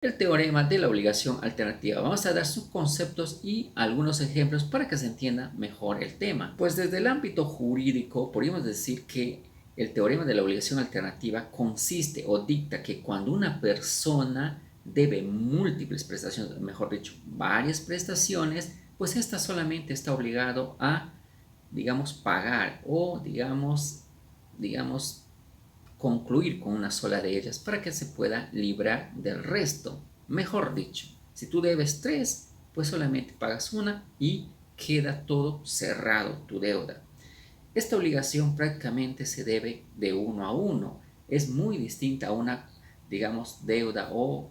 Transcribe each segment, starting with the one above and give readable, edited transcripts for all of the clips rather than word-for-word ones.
El teorema de la obligación alternativa. Vamos a dar sus conceptos y algunos ejemplos para que se entienda mejor el tema. Pues desde el ámbito jurídico podríamos decir que el teorema de la obligación alternativa consiste o dicta que cuando una persona debe múltiples prestaciones, mejor dicho, varias prestaciones, pues ésta solamente está obligado a, digamos, pagar o, digamos, concluir con una sola de ellas para que se pueda librar del resto. Mejor dicho, si tú debes tres, pues solamente pagas una y queda todo cerrado tu deuda. Esta obligación prácticamente se debe de uno a uno. Es muy distinta a una, digamos, deuda o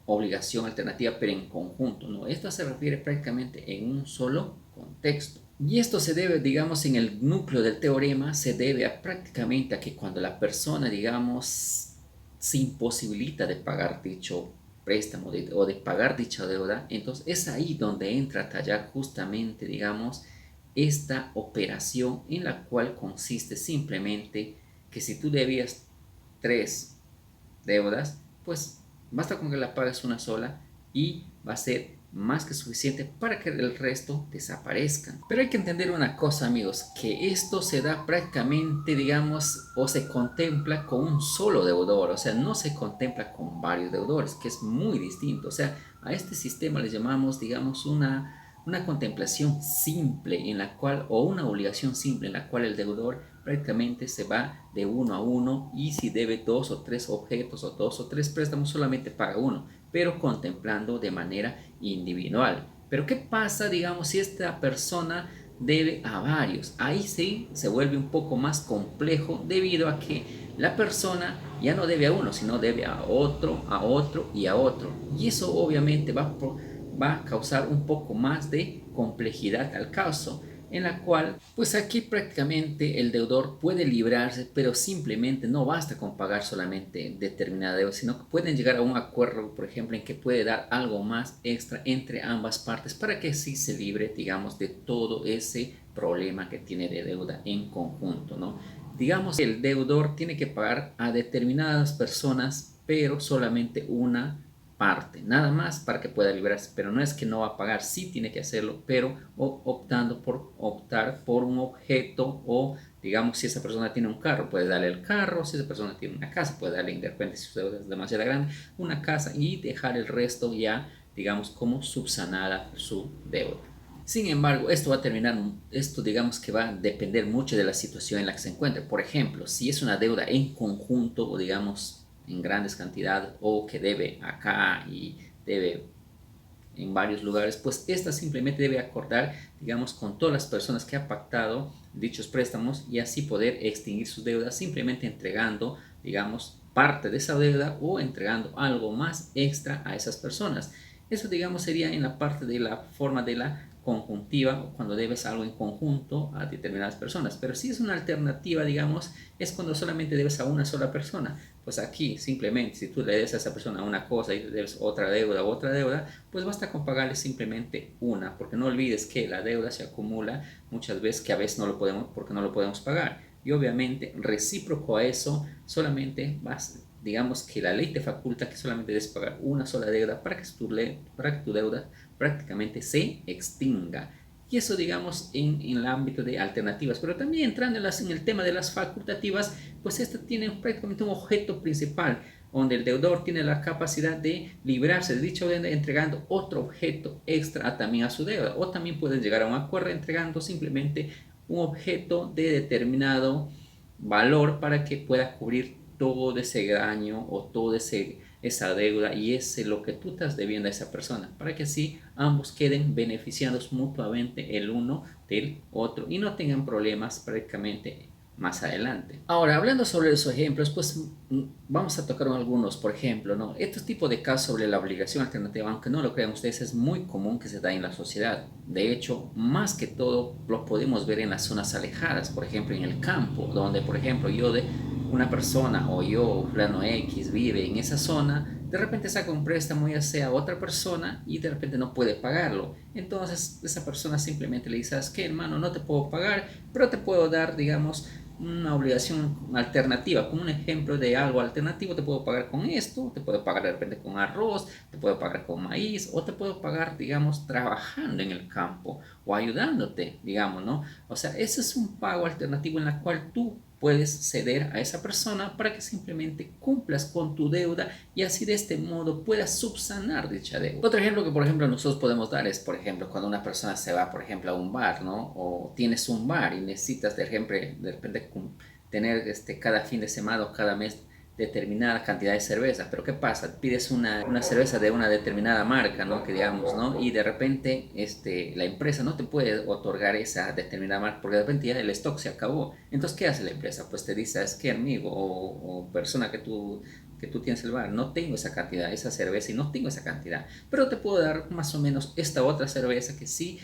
obligación alternativa, pero en conjunto, ¿no? Esto se refiere prácticamente en un solo contexto. Y esto se debe, digamos, en el núcleo del teorema, se debe a prácticamente a que cuando la persona, digamos, se imposibilita de pagar dicho préstamo o de pagar dicha deuda, entonces es ahí donde entra a tallar justamente, digamos, esta operación en la cual consiste simplemente que si tú debías tres deudas, pues basta con que la pagues una sola y va a ser más que suficiente para que el resto desaparezcan. Pero hay que entender una cosa, amigos, que esto se da prácticamente, digamos, o se contempla con un solo deudor, o sea, no se contempla con varios deudores, que es muy distinto. O sea, a este sistema le llamamos, digamos, una contemplación simple en la cual, o una obligación simple en la cual el deudor prácticamente se va de uno a uno y si debe dos o tres objetos o dos o tres préstamos solamente paga uno, pero contemplando de manera individual. Pero ¿qué pasa, digamos, si esta persona debe a varios? Ahí sí se vuelve un poco más complejo debido a que la persona ya no debe a uno, sino debe a otro y a otro. Y eso obviamente va a causar un poco más de complejidad al caso, en la cual, pues aquí prácticamente el deudor puede librarse, pero simplemente no basta con pagar solamente determinada deuda, sino que pueden llegar a un acuerdo, por ejemplo, en que puede dar algo más extra entre ambas partes para que sí se libre, digamos, de todo ese problema que tiene de deuda en conjunto, ¿no? Digamos que el deudor tiene que pagar a determinadas personas, pero solamente una parte, nada más para que pueda librarse, pero no es que no va a pagar, sí tiene que hacerlo, pero optar por un objeto o digamos si esa persona tiene un carro, puede darle el carro, si esa persona tiene una casa, puede darle de repente si su deuda es demasiado grande, una casa y dejar el resto ya digamos como subsanada su deuda. Sin embargo, esto va a terminar, esto digamos que va a depender mucho de la situación en la que se encuentre. Por ejemplo, si es una deuda en conjunto o digamos en grandes cantidades o que debe acá y debe en varios lugares, pues esta simplemente debe acordar, digamos, con todas las personas que ha pactado dichos préstamos y así poder extinguir su deuda simplemente entregando, digamos, parte de esa deuda o entregando algo más extra a esas personas. Eso, digamos, sería en la parte de la forma de la conjuntiva, cuando debes algo en conjunto a determinadas personas. Pero si es una alternativa, digamos, es cuando solamente debes a una sola persona. Pues aquí simplemente si tú le debes a esa persona una cosa y le debes otra deuda, pues basta con pagarle simplemente una, porque no olvides que la deuda se acumula muchas veces que a veces no lo podemos porque no lo podemos pagar. Y obviamente recíproco a eso, solamente vas, digamos que la ley te faculta que solamente debes pagar una sola deuda para que tu deuda prácticamente se extinga. Y eso, digamos, en el ámbito de alternativas. Pero también entrando en el tema de las facultativas, pues esta tiene prácticamente un objeto principal, donde el deudor tiene la capacidad de librarse de dicha deuda entregando otro objeto extra también a su deuda. O también puede llegar a un acuerdo entregando simplemente un objeto de determinado valor para que pueda cubrir todo ese daño o toda esa deuda y ese lo que tú estás debiendo a esa persona, para que así ambos queden beneficiados mutuamente el uno del otro y no tengan problemas prácticamente más adelante. Ahora, hablando sobre esos ejemplos, pues vamos a tocar algunos, por ejemplo, ¿no? Este tipo de casos sobre la obligación alternativa, aunque no lo crean ustedes, es muy común que se da en la sociedad. De hecho, más que todo lo podemos ver en las zonas alejadas, por ejemplo, en el campo, donde, por ejemplo, una persona o yo, plano X, vive en esa zona, de repente saca un préstamo ya sea a otra persona y de repente no puede pagarlo. Entonces esa persona simplemente le dice, ¿sabes qué, hermano? No te puedo pagar, pero te puedo dar, digamos, una obligación alternativa, como un ejemplo de algo alternativo. Te puedo pagar con esto, te puedo pagar de repente con arroz, te puedo pagar con maíz, o te puedo pagar, digamos, trabajando en el campo o ayudándote, digamos, ¿no? O sea, ese es un pago alternativo en la cual tú puedes ceder a esa persona para que simplemente cumplas con tu deuda y así de este modo puedas subsanar dicha deuda. Otro ejemplo que por ejemplo nosotros podemos dar es, por ejemplo, cuando una persona se va, por ejemplo, a un bar, ¿no? O tienes un bar y necesitas de repente tener cada fin de semana o cada mes determinada cantidad de cerveza, pero ¿qué pasa? Pides una cerveza de una determinada marca, ¿no? Que digamos, ¿no? Y de repente la empresa no te puede otorgar esa determinada marca porque de repente ya el stock se acabó. Entonces, ¿qué hace la empresa? Pues te dice, es que amigo o persona que tú tienes el bar, no tengo esa cantidad, esa cerveza y no tengo esa cantidad, pero te puedo dar más o menos esta otra cerveza que sí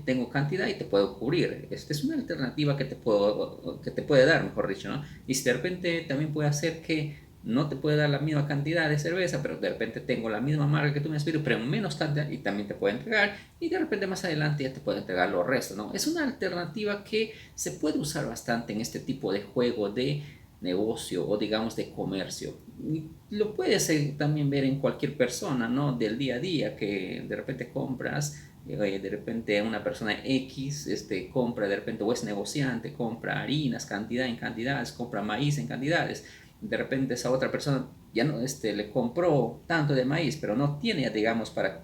tengo cantidad y te puedo cubrir. Esta es una alternativa que te puede dar, mejor dicho, ¿no? Y si de repente también puede hacer que no te puede dar la misma cantidad de cerveza, pero de repente tengo la misma marca que tú me has pedido, pero menos cantidad y también te puede entregar y de repente más adelante ya te puede entregar los restos, ¿no? Es una alternativa que se puede usar bastante en este tipo de juego de negocio o digamos de comercio. Y lo puedes también ver en cualquier persona, ¿no? Del día a día que de repente compras de repente una persona X compra, de repente o es negociante, compra harinas, cantidad en cantidades, compra maíz en cantidades, de repente esa otra persona ya no le compró tanto de maíz, pero no tiene, digamos, para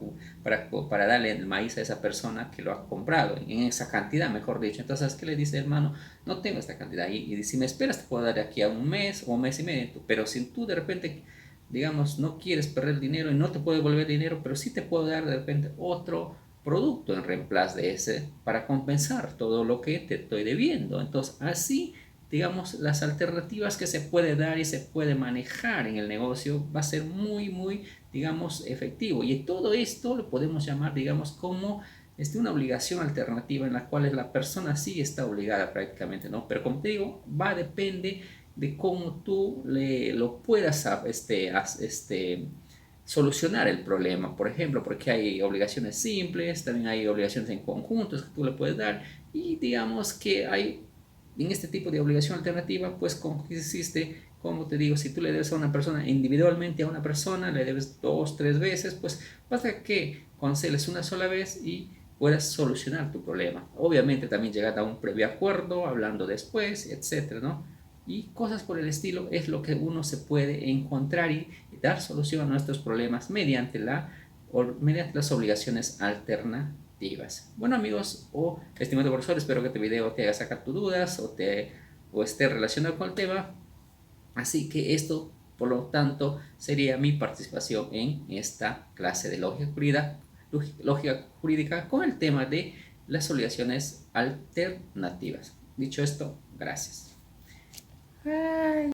darle el maíz a esa persona que lo ha comprado, en esa cantidad, mejor dicho. Entonces, ¿qué le dice el hermano? No tengo esta cantidad, y si me esperas te puedo dar de aquí a un mes o un mes y medio, pero si tú de repente digamos, no quieres perder dinero y no te puedo devolver dinero, pero sí te puedo dar de repente otro producto en reemplazo de ese para compensar todo lo que te estoy debiendo. Entonces, así, digamos, las alternativas que se puede dar y se puede manejar en el negocio va a ser muy, digamos, efectivo. Y todo esto lo podemos llamar, digamos, como una obligación alternativa en la cual la persona sí está obligada prácticamente, ¿no? Pero como te digo, depende de cómo tú lo puedas solucionar el problema, por ejemplo, porque hay obligaciones simples, también hay obligaciones en conjuntos que tú le puedes dar y digamos que hay en este tipo de obligación alternativa, pues consiste, como te digo, si tú le debes a una persona individualmente a una persona, le debes 2, 3 veces, pues basta que canceles una sola vez y puedas solucionar tu problema. Obviamente también llegar a un previo acuerdo, hablando después, etcétera, ¿no? Y cosas por el estilo es lo que uno se puede encontrar y dar solución a nuestros problemas mediante las obligaciones alternativas. Bueno amigos o estimado profesor, espero que este video te haga sacar tus dudas o esté relacionado con el tema. Así que esto, por lo tanto, sería mi participación en esta clase de lógica jurídica con el tema de las obligaciones alternativas. Dicho esto, gracias.